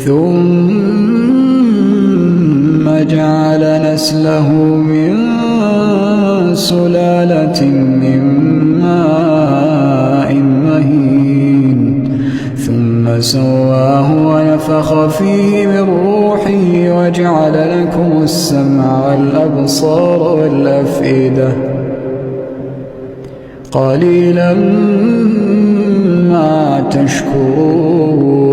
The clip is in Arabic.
ثم جعل نسله من سلالة من ماء مهين ثم سواه ونفخ فيه من روحه وجعل لكم السمع والأبصار والأفئدة قليلا ما تشكرون.